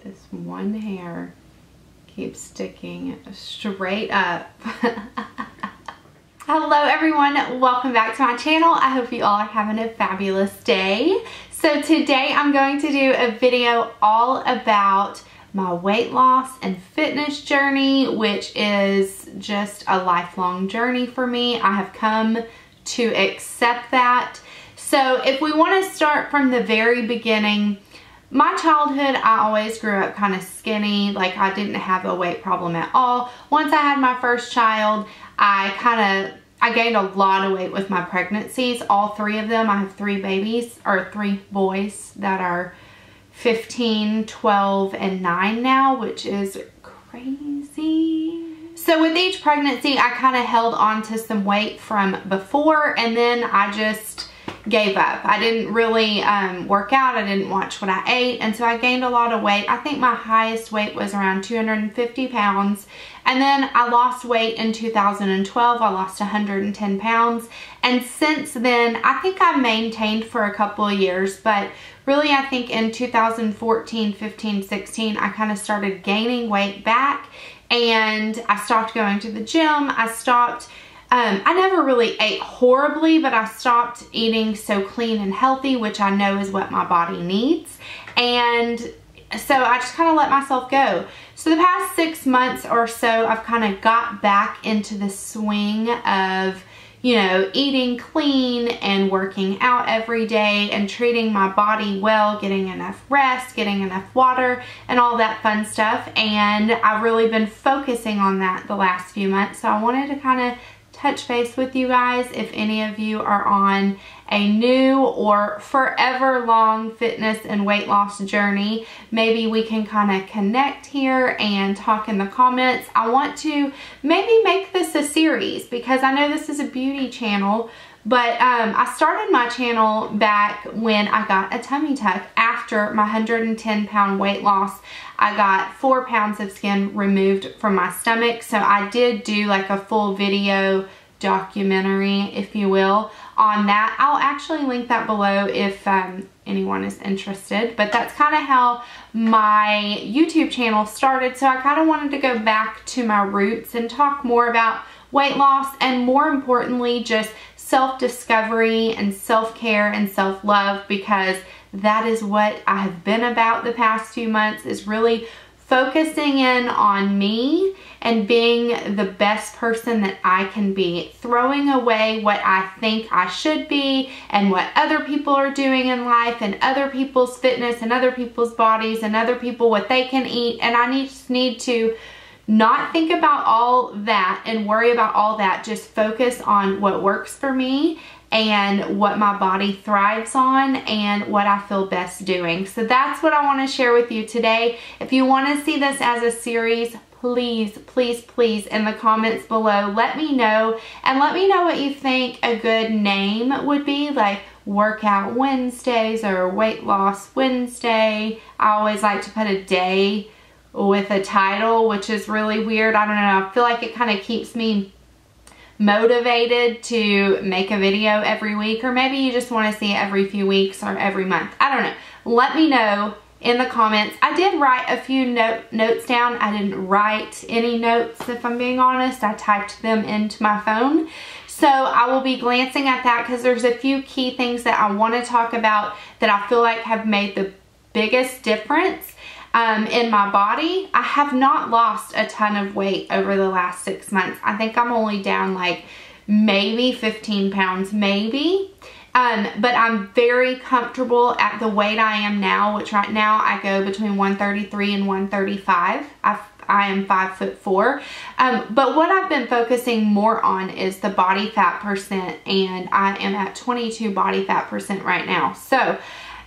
This one hair keeps sticking straight up. Hello everyone, welcome back to my channel. I hope you all are having a fabulous day. So today I'm going to do a video all about my weight loss and fitness journey, which is just a lifelong journey for me. I have come to accept that. So if we want to start from the very beginning, my childhood, I always grew up kind of skinny. Like, I didn't have a weight problem at all. Once I had my first child, I gained a lot of weight with my pregnancies, all three of them. I have three babies, or three boys that are 15, 12, and 9 now, which is crazy. So with each pregnancy, I kind of held on to some weight from before, and then I just gave up. I didn't really work out. I didn't watch what I ate, and so I gained a lot of weight. I think my highest weight was around 250 pounds, and then I lost weight in 2012. I lost 110 pounds, and since then I think I maintained for a couple of years, but really I think in 2014, 15, 16 I kind of started gaining weight back, and I stopped going to the gym. I stopped I never really ate horribly, but I stopped eating so clean and healthy, which I know is what my body needs. And so I just kind of let myself go. So the past 6 months or so, I've kind of got back into the swing of, you know, eating clean and working out every day and treating my body well, getting enough rest, getting enough water, and all that fun stuff. And I've really been focusing on that the last few months. So I wanted to kind of touch base with you guys. If any of you are on a new or forever long fitness and weight loss journey, maybe we can kind of connect here and talk in the comments. I want to maybe make this a series because I know this is a beauty channel, but I started my channel back when I got a tummy tuck after my 110 pound weight loss. I got 4 pounds of skin removed from my stomach. So I did do like a full video documentary, if you will, on that. I'll actually link that below if anyone is interested. But that's kind of how my YouTube channel started. So I kind of wanted to go back to my roots and talk more about weight loss, and more importantly, just self-discovery and self-care and self-love, because that is what I have been about the past few months, is really focusing in on me and being the best person that I can be, throwing away what I think I should be and what other people are doing in life and other people's fitness and other people's bodies and other people what they can eat. And I need to not think about all that and worry about all that, just focus on what works for me and what my body thrives on and what I feel best doing. So that's what I want to share with you today. If you want to see this as a series, please, please, please, in the comments below, let me know, and let me know what you think a good name would be, like Workout Wednesdays or Weight Loss Wednesday. I always like to put a day with a title, which is really weird. I don't know. I feel like it kind of keeps me motivated to make a video every week, or maybe you just want to see it every few weeks or every month. I don't know. Let me know in the comments. I did write a few notes down. I didn't write any notes, if I'm being honest. I typed them into my phone. So I will be glancing at that because there's a few key things that I want to talk about that I feel like have made the biggest difference in my body. I have not lost a ton of weight over the last 6 months. I think I'm only down like maybe 15 pounds, maybe. But I'm very comfortable at the weight I am now, which right now I go between 133 and 135. I am 5'4". But what I've been focusing more on is the body fat percent, and I am at 22 body fat percent right now. So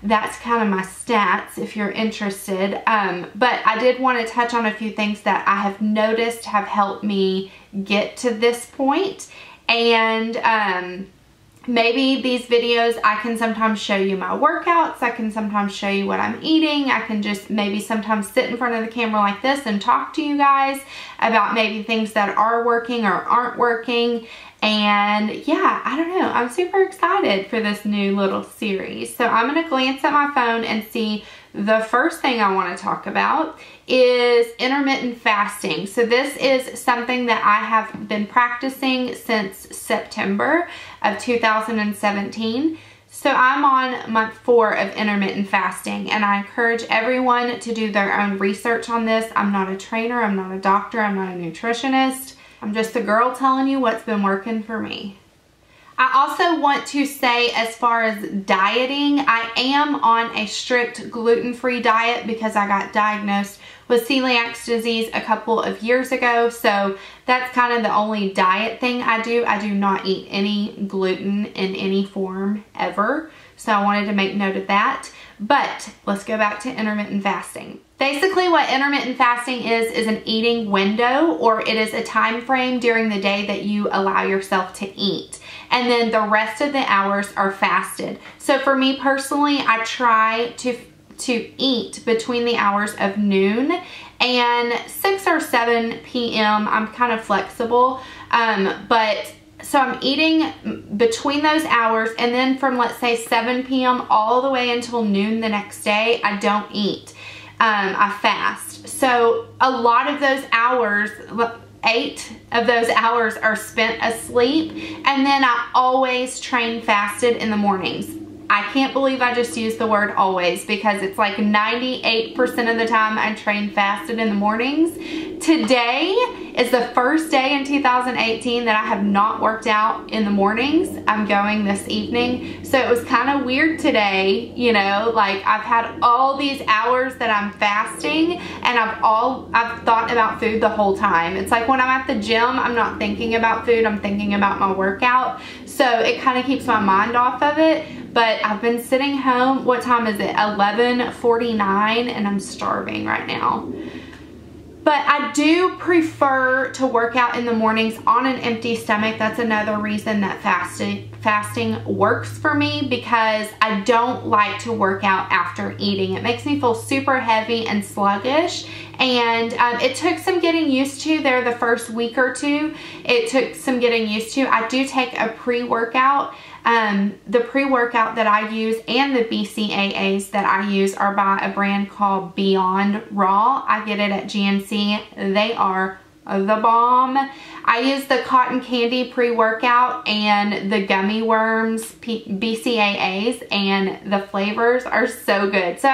that's kind of my stats if you're interested. But I did want to touch on a few things that I have noticed have helped me get to this point. And maybe these videos, I can sometimes show you my workouts. I can sometimes show you what I'm eating. I can just maybe sometimes sit in front of the camera like this and talk to you guys about maybe things that are working or aren't working. And yeah, I don't know. I'm super excited for this new little series. So I'm going to glance at my phone and see the first thing I want to talk about is intermittent fasting. So this is something that I have been practicing since September of 2017. So I'm on month 4 of intermittent fasting, and I encourage everyone to do their own research on this. I'm not a trainer, I'm not a doctor, I'm not a nutritionist. I'm just a girl telling you what's been working for me. I also want to say, as far as dieting, I am on a strict gluten-free diet because I got diagnosed with celiac disease a couple of years ago. So that's kind of the only diet thing I do. I do not eat any gluten in any form ever. So I wanted to make note of that. But let's go back to intermittent fasting. Basically what intermittent fasting is an eating window, or it is a time frame during the day that you allow yourself to eat. And then the rest of the hours are fasted. So for me personally, I try to eat between the hours of noon and 6 or 7 p.m. I'm kind of flexible, so I'm eating between those hours, and then from, let's say, 7 p.m. all the way until noon the next day, I don't eat. I fast. So a lot of those hours, 8 of those hours are spent asleep, and then I always train fasted in the mornings. I can't believe I just used the word always, because it's like 98% of the time I train fasted in the mornings. Today is the first day in 2018 that I have not worked out in the mornings. I'm going this evening. So it was kind of weird today, you know, like I've had all these hours that I'm fasting, and I've thought about food the whole time. It's like when I'm at the gym, I'm not thinking about food, I'm thinking about my workout. So it kind of keeps my mind off of it. But I've been sitting home, what time is it? 11:49, and I'm starving right now. But I do prefer to work out in the mornings on an empty stomach. That's another reason that fasting works for me, because I don't like to work out after eating. It makes me feel super heavy and sluggish. And it took some getting used to there the first week or two. It took some getting used to. I do take a pre-workout. The pre-workout that I use and the BCAAs that I use are by a brand called Beyond Raw. I get it at GNC. They are the bomb. I use the cotton candy pre-workout and the gummy worms BCAAs, and the flavors are so good. So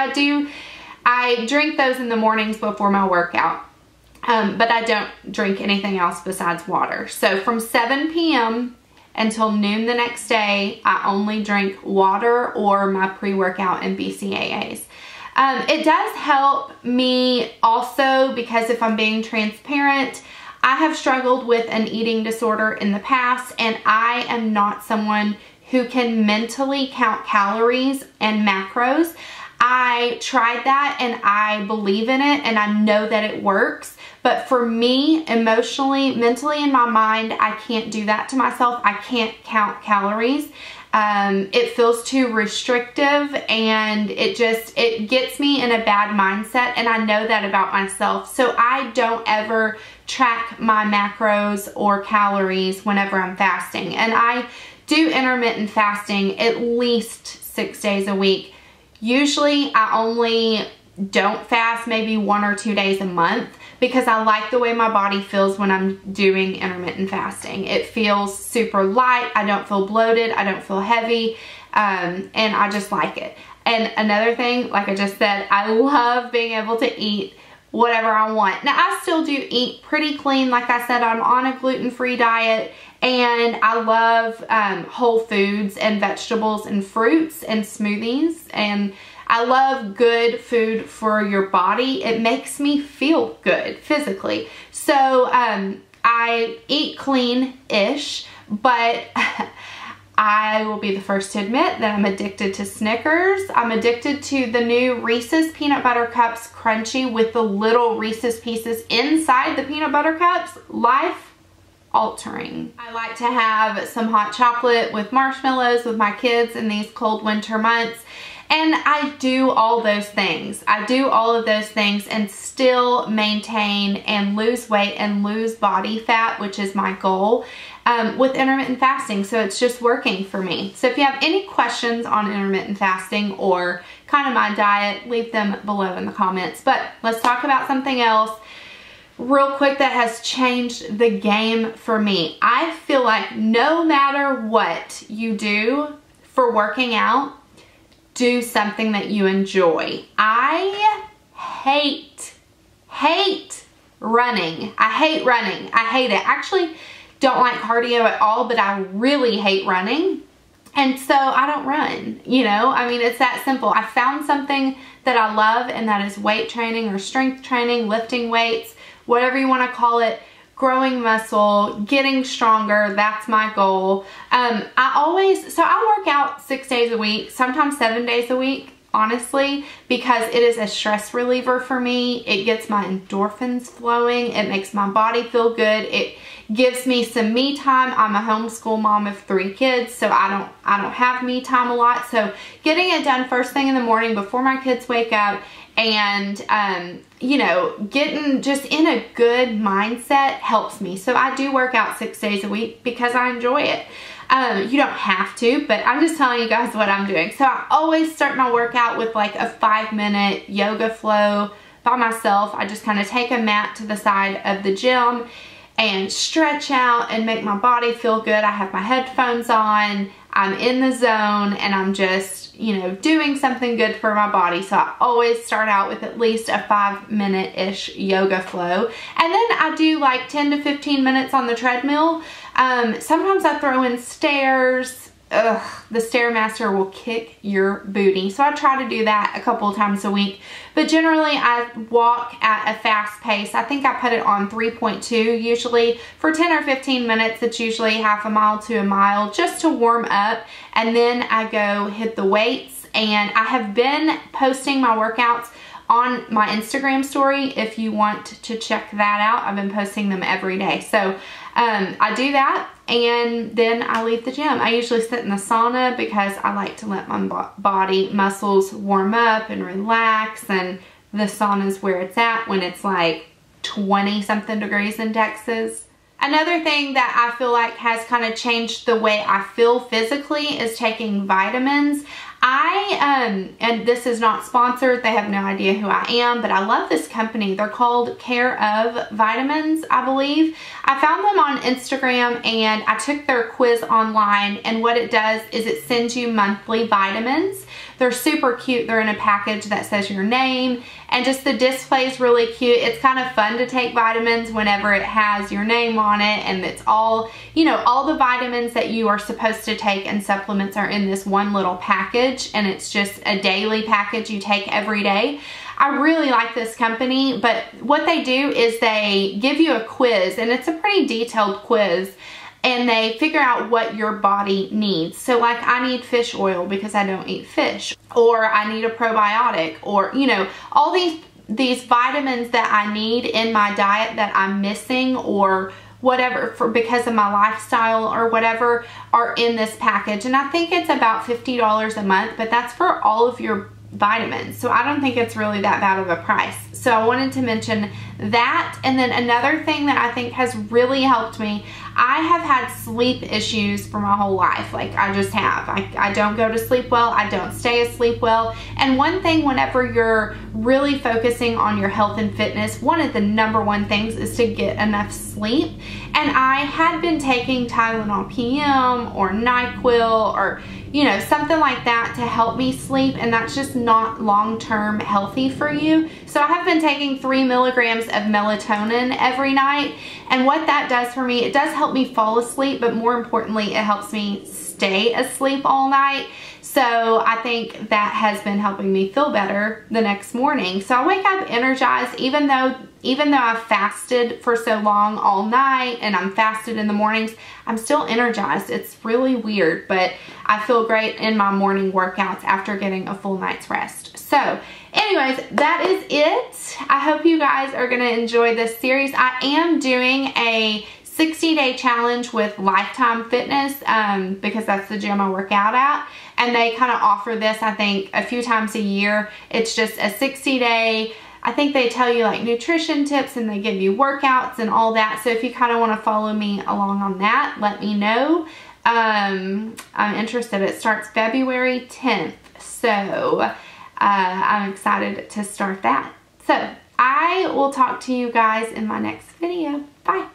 I drink those in the mornings before my workout. But I don't drink anything else besides water. So from 7 p.m. until noon the next day, I only drink water or my pre-workout and BCAAs. It does help me also because, if I'm being transparent, I have struggled with an eating disorder in the past, and I am not someone who can mentally count calories and macros. I tried that and I believe in it and I know that it works. But for me, emotionally, mentally, in my mind, I can't do that to myself. I can't count calories. It feels too restrictive, and it gets me in a bad mindset, and I know that about myself. So I don't ever track my macros or calories whenever I'm fasting. And I do intermittent fasting at least 6 days a week. Usually I only don't fast maybe 1 or 2 days a month, because I like the way my body feels when I'm doing intermittent fasting. It feels super light. I don't feel bloated. I don't feel heavy. And I just like it. And another thing, like I just said, I love being able to eat whatever I want. Now, I still do eat pretty clean. Like I said, I'm on a gluten-free diet, and I love whole foods and vegetables and fruits and smoothies, and I love good food for your body. It makes me feel good physically. So I eat clean-ish, but I will be the first to admit that I'm addicted to Snickers. I'm addicted to the new Reese's Peanut Butter Cups Crunchy with the little Reese's pieces inside the peanut butter cups. Life altering. I like to have some hot chocolate with marshmallows with my kids in these cold winter months. And I do all those things. I do all of those things and still maintain and lose weight and lose body fat, which is my goal, with intermittent fasting. So it's just working for me. So if you have any questions on intermittent fasting or kind of my diet, leave them below in the comments. But let's talk about something else real quick that has changed the game for me. I feel like no matter what you do for working out, do something that you enjoy. I hate running. I hate running. I hate it. Actually, don't like cardio at all, but I really hate running. And so I don't run, you know? I mean, it's that simple. I found something that I love, and that is weight training or strength training, lifting weights, whatever you want to call it, growing muscle, getting stronger. That's my goal. I work out 6 days a week, sometimes 7 days a week, honestly, because it is a stress reliever for me. It gets my endorphins flowing. It makes my body feel good. It gives me some me time. I'm a homeschool mom of 3 kids, so I don't have me time a lot. So getting it done first thing in the morning before my kids wake up, and you know, getting just in a good mindset helps me. So I do work out 6 days a week because I enjoy it. You don't have to, but I'm just telling you guys what I'm doing. So I always start my workout with like a 5-minute yoga flow by myself. I just kind of take a mat to the side of the gym and stretch out and make my body feel good. I have my headphones on, I'm in the zone, and I'm just, you know, doing something good for my body. So I always start out with at least a 5-minute-ish yoga flow. And then I do like 10 to 15 minutes on the treadmill. Sometimes I throw in stairs. Ugh, the Stairmaster will kick your booty. So I try to do that a couple of times a week. But generally I walk at a fast pace. I think I put it on 3.2 usually. For 10 or 15 minutes, it's usually half a mile to a mile just to warm up. And then I go hit the weights. And I have been posting my workouts on my Instagram story if you want to check that out. I've been posting them every day. So I do that, and then I leave the gym. I usually sit in the sauna because I like to let my body muscles warm up and relax, and the sauna is where it's at when it's like 20 something degrees in Texas. Another thing that I feel like has kind of changed the way I feel physically is taking vitamins. And this is not sponsored, they have no idea who I am, but I love this company. They're called Care of Vitamins, I believe. I found them on Instagram, and I took their quiz online, and what it does is it sends you monthly vitamins. They're super cute. They're in a package that says your name, and just the display is really cute. It's kind of fun to take vitamins whenever it has your name on it, and it's all, you know, all the vitamins that you are supposed to take and supplements are in this one little package, and it's just a daily package you take every day. I really like this company, but what they do is they give you a quiz, and it's a pretty detailed quiz, and they figure out what your body needs. So like, I need fish oil because I don't eat fish, or I need a probiotic, or, you know, all these vitamins that I need in my diet that I'm missing, or whatever, because of my lifestyle or whatever, are in this package. And I think it's about $50 a month, but that's for all of your vitamins. So I don't think it's really that bad of a price. So I wanted to mention that. And then another thing that I think has really helped me, I have had sleep issues for my whole life. Like, I just have. I don't go to sleep well. I don't stay asleep well. And one thing, whenever you're really focusing on your health and fitness, one of the #1 things is to get enough sleep. And I had been taking Tylenol PM or NyQuil, or, you know, something like that to help me sleep, and that's just not long-term healthy for you. So I have been taking 3 milligrams of melatonin every night, and what that does for me, it does help me fall asleep, but more importantly, it helps me stay asleep all night. So I think that has been helping me feel better the next morning. So I wake up energized, even though I've fasted for so long all night, and I'm fasted in the mornings, I'm still energized. It's really weird, but I feel great in my morning workouts after getting a full night's rest. So anyways, that is it. I hope you guys are gonna enjoy this series. I am doing a 60-day challenge with Lifetime Fitness because that's the gym I work out at, and they kind of offer this, I think, a few times a year. It's just a 60-day, I think they tell you like nutrition tips, and they give you workouts and all that. So if you kind of want to follow me along on that, let me know. I'm interested. It starts February 10th. So I'm excited to start that. So I will talk to you guys in my next video. Bye.